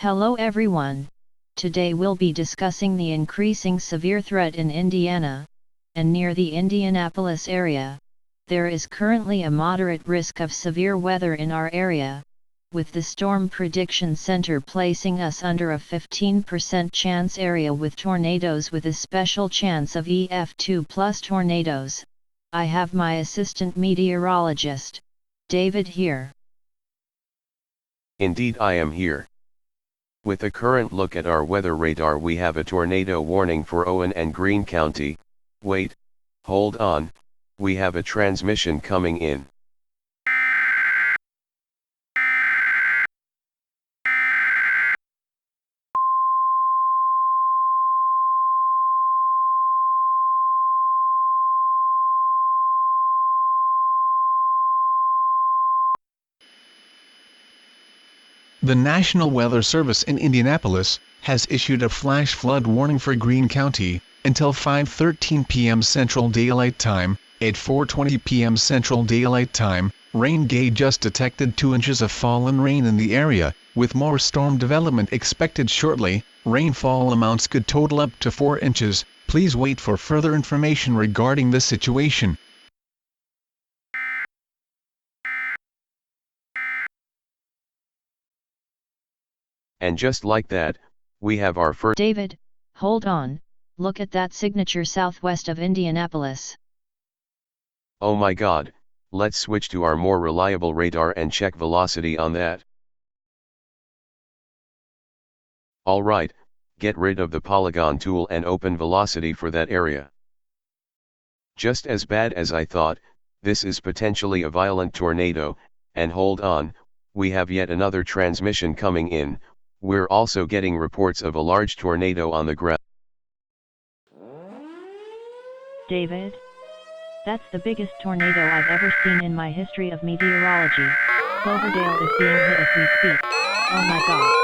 Hello everyone. Today we'll be discussing the increasing severe threat in Indiana, and near the Indianapolis area. There is currently a moderate risk of severe weather in our area, with the Storm Prediction Center placing us under a 15% chance area with tornadoes with a special chance of EF2 plus tornadoes. I have my assistant meteorologist, David here. Indeed, I am here. With a current look at our weather radar, we have a tornado warning for Owen and Greene County. Wait, hold on, we have a transmission coming in. The National Weather Service in Indianapolis has issued a flash flood warning for Greene County until 5:13 p.m. Central Daylight Time. At 4:20 p.m. Central Daylight Time, rain gauge just detected 2 inches of fallen rain in the area, with more storm development expected shortly. Rainfall amounts could total up to 4 inches. Please wait for further information regarding this situation. And just like that, we have our first. David, hold on, look at that signature southwest of Indianapolis. Oh my god, let's switch to our more reliable radar and check velocity on that. Alright, get rid of the polygon tool and open velocity for that area. Just as bad as I thought, this is potentially a violent tornado, and hold on, we have yet another transmission coming in. We're also getting reports of a large tornado on the ground. David? That's the biggest tornado I've ever seen in my history of meteorology. Cloverdale is being hit as we speak. Oh my god.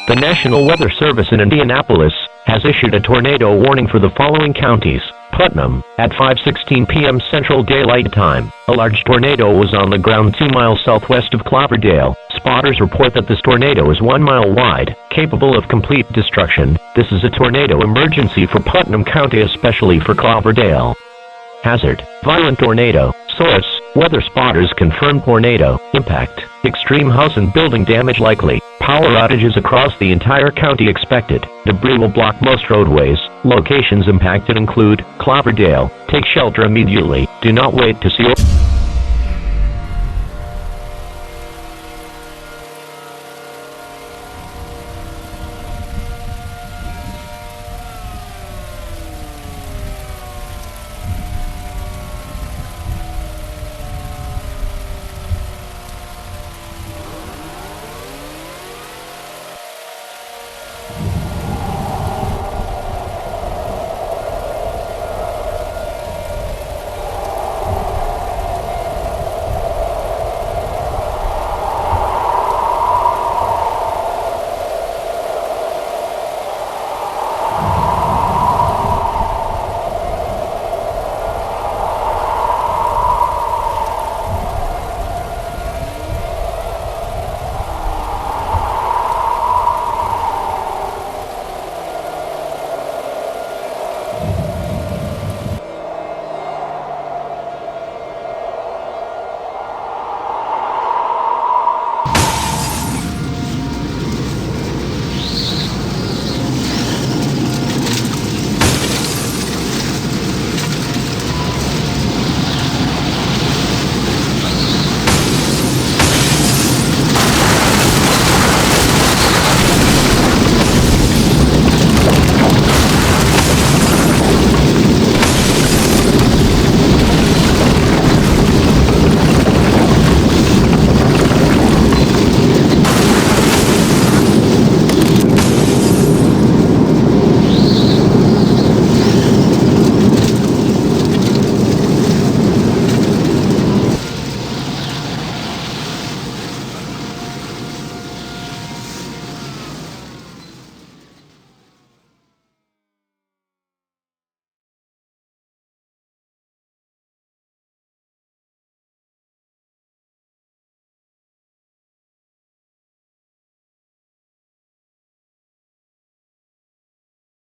The National Weather Service in Indianapolis has issued a tornado warning for the following counties. Putnam, at 5:16 p.m. Central Daylight Time, a large tornado was on the ground 2 miles southwest of Cloverdale. Spotters report that this tornado is 1 mile wide, capable of complete destruction. This is a tornado emergency for Putnam County, especially for Cloverdale. Hazard: violent tornado. Source: weather spotters confirm tornado impact. Extreme house and building damage likely. Power outages across the entire county expected. Debris will block most roadways. Locations impacted include Cloverdale. Take shelter immediately. Do not wait to see.